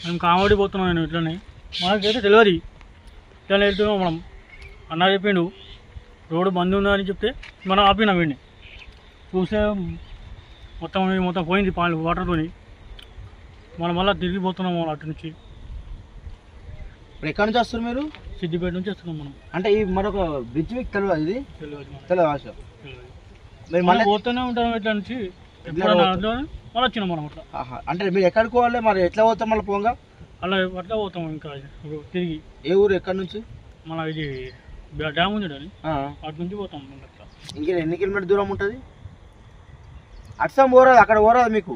మేము కామెడీ పోతున్నాం. నేను ఇట్లనే మాకైతే తెలియదు ఇట్లా వెళ్తున్నాం. మనం అన్న చెప్పిండు రోడ్డు బంద్ ఉందని చెప్తే మనం ఆపినాం వీడిని. చూస్తే మొత్తం పోయింది వాటర్తో. మనం మళ్ళీ తిరిగిపోతున్నాం అటు నుంచి. ఇప్పుడు ఎక్కడి నుంచి వస్తారు మీరు? సిద్దిపేట నుంచి వస్తున్నాం మనం. అంటే ఈ మరొక బ్రిడ్జ్ మీకు తెలియదు? ఇది తెలియదు. మీరు మళ్ళీ పోతూనే ఉంటాం ఇట్లా నుంచి. ఎప్పుడైనా మళ్ళీ వచ్చినాం మనం అట్లా. అంటే మీరు ఎక్కడికి పోవాలి మరి? ఎట్లా పోతాం మళ్ళీ పోగా? అలా అట్లా పోతాం ఇంకా తిరిగి. ఏ ఊరు? ఎక్కడి నుంచి? మన ఇది డ్యామ్ ఉంది అని అటు నుంచి పోతాం. ఇంకా ఎన్ని కిలోమీటర్ దూరం ఉంటుంది? అట్సం పోరాదు, అక్కడ పోరాదు మీకు?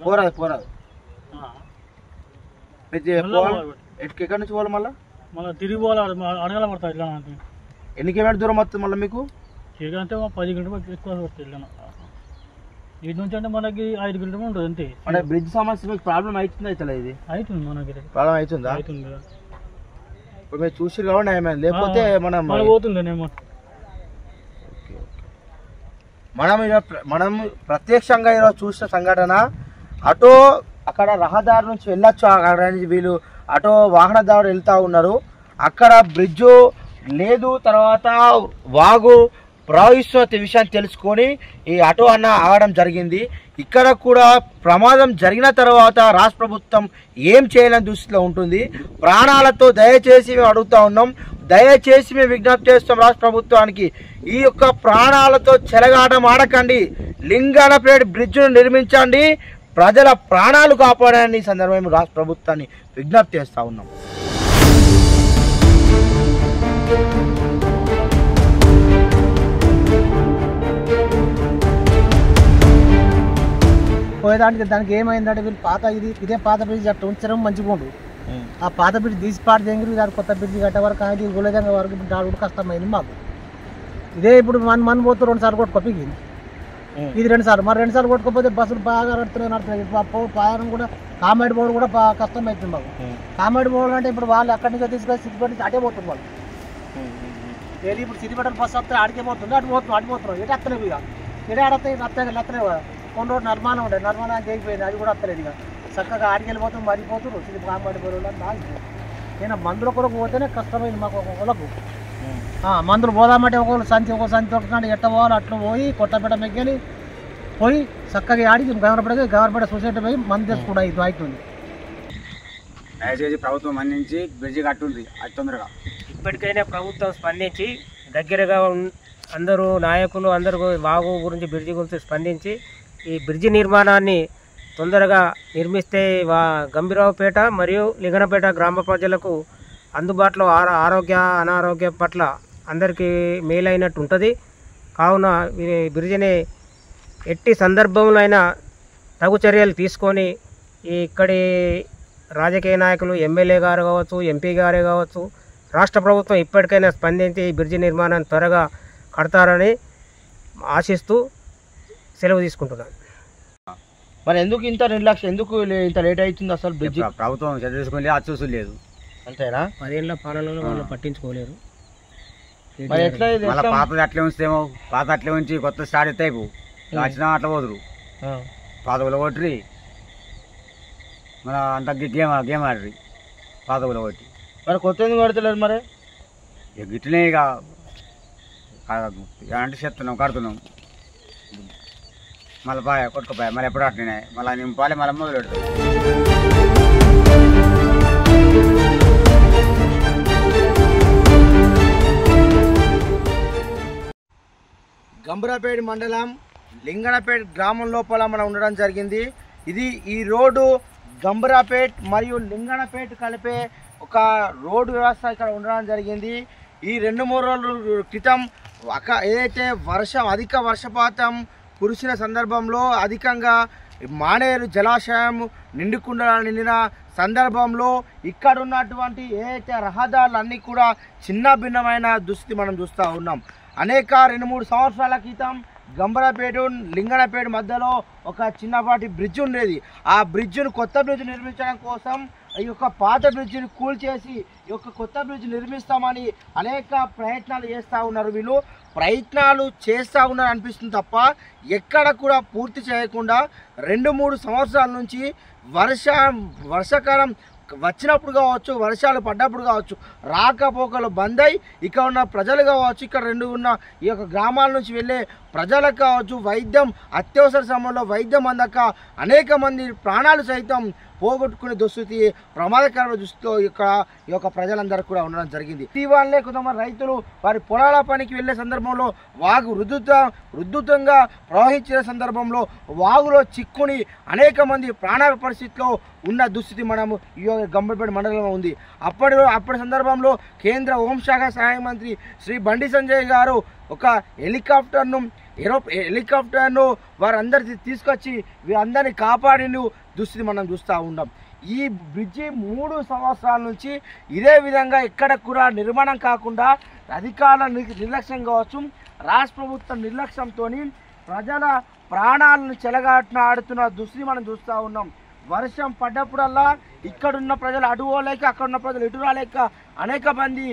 పోరాదు ఎక్కడి నుంచి పోవాలి మళ్ళీ? మళ్ళీ తిరిగి పోవాలి, అడగాల పడతాయి. ఇట్లా ఎన్ని కిలోమీటర్ దూరం వస్తుంది మళ్ళీ మీకు? తిరిగి అంటే 10 కిలోమీటర్ ఎక్కువ పడుతుంది. ఇట్లా ఇటు నుంచి అంటే మనకి 5 కిలోమీటర్ ఉంటుంది అంతే. అంటే బ్రిడ్జ్ సమస్య మీకు ప్రాబ్లం అవుతుందా? ఇట్లా ఇది అవుతుంది మనకి ప్రాబ్లం అవుతుందా? అవుతుంది కదా. ఇప్పుడు మీరు చూసి కాబట్టి ఏమైంది, లేకపోతే మనం పోతుంది. మనం ప్రత్యక్షంగా ఈరోజు చూసిన సంఘటన, ఆటో అక్కడ రహదారి నుంచి వెళ్ళొచ్చు, అక్కడ వీళ్ళు ఆటో వాహనదారులు వెళ్తూ ఉన్నారు. అక్కడ బ్రిడ్జు లేదు, తర్వాత వాగు ప్రవహిస్తున్న విషయాన్ని తెలుసుకొని ఈ ఆటో అన్న ఆగడం జరిగింది. ఇక్కడ కూడా ప్రమాదం జరిగిన తర్వాత రాష్ట్ర ప్రభుత్వం ఏం చేయాలని దృష్టిలో ఉంటుంది. ప్రాణాలతో దయచేసి మేము అడుగుతూ ఉన్నాం, దయచేసి మేము విజ్ఞప్తి చేస్తాం రాష్ట్ర ప్రభుత్వానికి, ఈ యొక్క ప్రాణాలతో చెలగాటం ఆడకండి, లింగనపేట బ్రిడ్జ్ను నిర్మించండి, ప్రజల ప్రాణాలు కాపాడని సందర్భంగా రాష్ట్ర ప్రభుత్వాన్ని విజ్ఞప్తి చేస్తూ ఉన్నాం. పోయేదానికి దానికి ఏమైందంటే వీళ్ళు ఇదే పాత బ్రిడ్జ్ అట్లా ఉంచడం మంచిగా ఉండు. ఆ పాత బ్రిడ్జ్ తీసి పాటు చేయండి, దాని కొత్త బ్రిడ్జ్ కట్టే వరకు అది గులజంగా వరకు దాడు కష్టమైంది మాకు. ఇదే ఇప్పుడు మన పోతూ 2 సార్లు కొట్టుకోపోయింది, ఇది 2 సార్లు. మరి 2 సార్లు కొట్టుకోపోతే బస్సులు బాగా నడుతున్నాయి. ప్రయాణం కూడా కామెడీ పోవడం కూడా బాగా కష్టం అవుతుంది మాకు. కామెడీ పోవడం అంటే ఇప్పుడు వాళ్ళు అక్కడి నుంచి తీసుకొని సిద్దిపేట నుంచి అటే పోతుంది వాళ్ళు. డైలీ ఇప్పుడు సిద్దిపేట బస్సు వస్తే ఆడికే పోతుంది, అటు పోతున్నాం. ఇటు వస్తలేవు ఇక, ఇడే ఆడతాయి వస్తలేవు కదా. కొన్ని రోజులు నిర్మాణం ఉంటాయి, నిర్మాణం చేయిపోయింది, అది కూడా వస్తలేదు. ఇక చక్కగా ఆడికి వెళ్ళిపోతాం, మరిపోతున్నారు సిద్ధి కామెడీ పోవడం బాగా. నేను మందుల కొరకు పోతేనే కష్టమైంది మాకు. ఒకళ్ళకు మందులు పోదామంటే ఒకళ్ళు సంచి ఒకటి ఎట్ట పోవాలి, అట్లా పోయి కొత్తపేట మెగ్గలి పోయి చక్కగా ఆడికి గవర్నపేట సొసైటీ పోయి మందు తెచ్చుకుంటా ఇది అవుతుంది. దయచేసి ప్రభుత్వం అందించి బ్రిడ్జి కట్టుంది అది తొందరగా. ఇప్పటికైనా ప్రభుత్వం స్పందించి దగ్గరగా అందరూ నాయకులు అందరూ వాగు గురించి బ్రిడ్జి గురించి స్పందించి ఈ బ్రిడ్జి నిర్మాణాన్ని తొందరగా నిర్మిస్తే గంభీరావుపేట మరియు లింగనపేట గ్రామ ప్రజలకు అందుబాటులో ఆరోగ్య అనారోగ్యం పట్ల అందరికీ మేలైనట్టు ఉంటుంది. కావున ఈ బ్రిడ్జిని ఎట్టి సందర్భంలో అయినా తగు చర్యలు తీసుకొని ఇక్కడి రాజకీయ నాయకులు ఎమ్మెల్యే గారు కావచ్చు, ఎంపీ గారే కావచ్చు, రాష్ట్ర ప్రభుత్వం ఇప్పటికైనా స్పందించి ఈ బ్రిడ్జి నిర్మాణాన్ని త్వరగా కడతారని ఆశిస్తూ సెలవు తీసుకుంటున్నాను. మరి ఎందుకు ఇంత నిర్లక్ష్యం, ఎందుకు ఇంత లేట్ అవుతుంది అసలు? బ్రిడ్జి ప్రభుత్వం చదువుకోలేదు, అది చూసలేదు. అంతేనా? 10 ఏళ్ల పాలనలో వాళ్ళు పట్టించుకోలేరు. మరి ఎట్లా పాతది అట్లే ఉంచేమో, పాత అట్లే ఉంచి కొత్త స్టార్ట్ అయితే వచ్చినా అట్లా పోదురు, పాత కొట్టి మన అంత గేమ్ ఆడరు పాత కొట్టి. మరి కొత్త ఎందుకు కడతలేరు? మరి గిట్లనే ఇక అంటే చెప్తున్నాం, కడుతున్నాం, మళ్ళీ పాయ కొట్టుకుపోయా, మళ్ళీ ఎప్పుడు అట్లనే మళ్ళీ నింపాలి, మళ్ళీ మొదలు పెడతాం. గంభీరావుపేట మండలం లింగనపేట గ్రామం లోపల మనం ఉండడం జరిగింది. ఇది ఈ రోడ్డు గంభీరావుపేట మరియు లింగనపేట కలిపే ఒక రోడ్డు వ్యవస్థ ఇక్కడ ఉండడం జరిగింది. ఈ 2-3 రోజుల క్రితం ఏదైతే అధిక వర్షపాతం కురిసిన సందర్భంలో అధికంగా మానేరు జలాశయం నిండిన సందర్భంలో ఇక్కడ ఉన్నటువంటి ఏదైతే రహదారులు అన్నీ కూడా చిన్న భిన్నమైన దుస్థితి మనం చూస్తూ ఉన్నాం. అనేక 2-3 సంవత్సరాల క్రితం గంభీరావుపేట లింగనపేట మధ్యలో ఒక చిన్నపాటి బ్రిడ్జ్ ఉండేది. ఆ బ్రిడ్జ్ను కొత్త బ్రిడ్జ్ నిర్మించడం కోసం ఈ యొక్క పాత బ్రిడ్జిని కూల్చేసి ఈ యొక్క కొత్త బ్రిడ్జ్ నిర్మిస్తామని అనేక ప్రయత్నాలు చేస్తూ ఉన్నారు వీళ్ళు. ప్రయత్నాలు చేస్తూ ఉన్నారు అనిపిస్తుంది తప్ప ఎక్కడ కూడా పూర్తి చేయకుండా 2-3 సంవత్సరాల నుంచి వర్షాకాలం వచ్చినప్పుడు కావచ్చు, వర్షాలు పడ్డప్పుడు కావచ్చు, రాకపోకలు బంద్ అయి ఇక్కడ ఉన్న ప్రజలు కావచ్చు, ఇక్కడ ఉన్న ఈ యొక్క గ్రామాల నుంచి వెళ్ళే ప్రజలకు కావచ్చు, వైద్యం అత్యవసర సమయంలో వైద్యం అందక అనేక మంది ప్రాణాలు సైతం పోగొట్టుకునే దుస్థితి, ప్రమాదకరమైన దుస్థితిలో ఈ యొక్క ప్రజలందరూ కూడా ఉండడం జరిగింది. ఇటీవలనే కొంతమంది రైతులు వారి పొలాల పనికి వెళ్ళే సందర్భంలో వాగు రుద్దుతంగా ప్రవహించిన సందర్భంలో వాగులో చిక్కుని అనేక మంది ప్రాణ పరిస్థితిలో ఉన్న దుస్థితి మనము ఈ గంభీరపేట మండలంలో ఉంది. అప్పటి సందర్భంలో కేంద్ర హోంశాఖ సహాయ మంత్రి శ్రీ బండి సంజయ్ గారు ఒక హెలికాప్టర్ను వారందరికీ తీసుకొచ్చి వీరందరినీ కాపాడిన దుస్థితి మనం చూస్తూ ఉన్నాం. ఈ బ్రిడ్జి 3 సంవత్సరాల నుంచి ఇదే విధంగా ఎక్కడ కూడా నిర్మాణం కాకుండా అధికారుల నిర్లక్ష్యం కావచ్చు, రాష్ట్ర ప్రభుత్వం నిర్లక్ష్యంతో ప్రజల ప్రాణాలను చెలగాటన దుస్థితి మనం చూస్తూ ఉన్నాం. వర్షం పడ్డప్పుడల్లా ఇక్కడున్న ప్రజలు అడుగోలేక, అక్కడున్న ప్రజలు ఎటు రాలేక అనేక మంది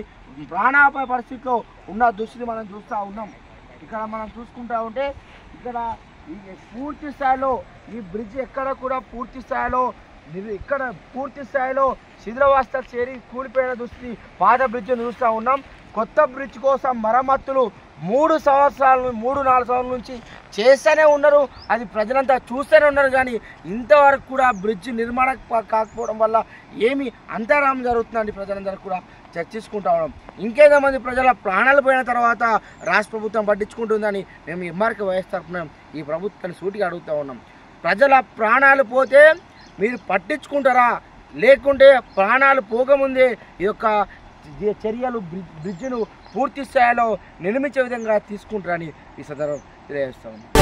ప్రాణాపాయ పరిస్థితిలో ఉన్న దుస్థితి మనం చూస్తూ ఉన్నాం. ఇక్కడ మనం చూసుకుంటా ఉంటే ఇక్కడ పూర్తి స్థాయిలో ఈ బ్రిడ్జ్ ఎక్కడ కూడా పూర్తి స్థాయిలో శిథిలావస్థకు చేరి కూలిపోయిన దుస్థితి పాత బ్రిడ్జిని చూస్తూ ఉన్నాం. కొత్త బ్రిడ్జ్ కోసం మరమ్మతులు 3-4 సంవత్సరాల నుంచి చేస్తూనే ఉన్నారు. అది ప్రజలంతా చూస్తూనే ఉన్నారు. కానీ ఇంతవరకు కూడా బ్రిడ్జ్ నిర్మాణం కాకపోవడం వల్ల ఏమి అంతరాయం జరుగుతుందని ప్రజలందరూ కూడా చర్చించుకుంటా ఉన్నాం. ఇంకేదో మంది ప్రజల ప్రాణాలు పోయిన తర్వాత రాష్ట్ర ప్రభుత్వం పట్టించుకుంటుందని మేము ఎంఆర్కే వైఎస్ తరఫున ఈ ప్రభుత్వాన్ని సూటిగా అడుగుతూ ఉన్నాం. ప్రజల ప్రాణాలు పోతే మీరు పట్టించుకుంటారా, లేకుంటే ప్రాణాలు పోకముందే ఈ యొక్క చర్యలు బ్రిడ్జ్ను పూర్తి స్థాయిలో నిర్మించే విధంగా తీసుకుంటారని ఈ సందర్భంగా తెలియజేస్తా ఉన్నాం.